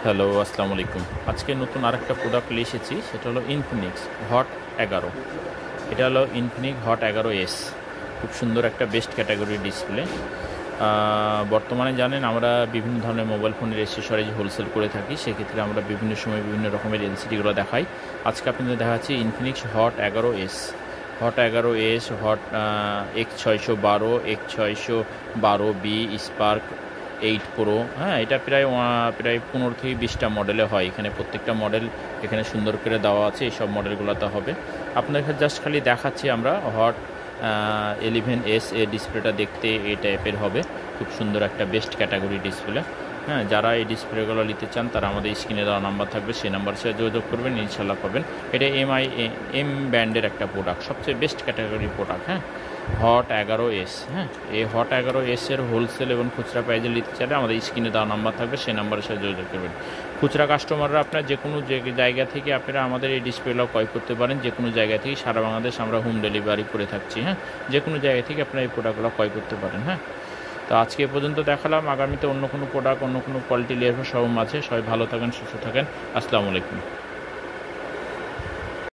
Hello, আসসালামু আলাইকুম। আজকে নতুন আরেকটা প্রোডাক্ট নিয়ে এসেছি, সেটা হলো ইনফিনিক্স হট 11। এটা হলো ইনফিনিক্স হট 11S। খুব সুন্দর একটা বেস্ট ক্যাটাগরির ডিসপ্লে। বর্তমানে জানেন আমরা বিভিন্ন ধরনের মোবাইল ফোনের অ্যাক্সেসরিজ হোলসেল করে থাকি, সেক্ষেত্রে আমরা বিভিন্ন সময় বিভিন্ন রকমের এলসিডিগুলো দেখাই। আজকে আপনাদের দেখাচ্ছি Infinix hot 11S। Hot 11S, hot X612, X612B, spark 8 pro. হ্যাঁ, এটা প্রায় 15 থেকে 20টা মডেলে হয়। এখানে প্রত্যেকটা মডেল এখানে সুন্দর করে দেওয়া আছে, এইসব মডেলগুলোতে হবে। আপনাদের জাস্ট খালি দেখাচ্ছি আমরা হট 11S এর ডিসপ্লেটা দেখতে এই টাইপের হবে। খুব সুন্দর একটা বেস্ট ক্যাটাগরি ডিসপ্লে। হ্যাঁ, যারা এই ডিসপ্লেগুলো নিতে চান তারা আমাদের স্ক্রিনে দেওয়া নাম্বার থাকবে, সেই নাম্বারের সাথে যোগাযোগ করবেন, ইনশাল্লাহ পাবেন। এটা এম ব্র্যান্ডের একটা প্রোডাক্ট, সবচেয়ে বেস্ট ক্যাটাগরি প্রোডাক্ট। হ্যাঁ, হট 11S। হ্যাঁ, এই হট 11S এর হোলসেল এবং খুচরা প্রাইজে নিতে চাইলে আমাদের স্ক্রিনে দেওয়া নাম্বার থাকবে, সেই নাম্বারের সাথে যোগাযোগ করবেন। খুচরা কাস্টমাররা আপনার যে কোনো জায়গা থেকে আপনারা আমাদের এই ডিসপ্লেগুলো ক্রয় করতে পারেন। যে কোনো জায়গা থেকে সারা বাংলাদেশ আমরা হোম ডেলিভারি করে থাকছি। হ্যাঁ, যে কোনো জায়গা থেকে আপনারা এই প্রোডাক্টগুলো ক্রয় করতে পারেন। হ্যাঁ, তো আজকে এ পর্যন্ত দেখালাম। আগামীতে অন্য কোনো প্রোডাক্ট, অন্য কোনো কোয়ালিটি নিয়ে সব আছে। সবাই ভালো থাকেন, সুস্থ থাকেন। আসসালামু আলাইকুম।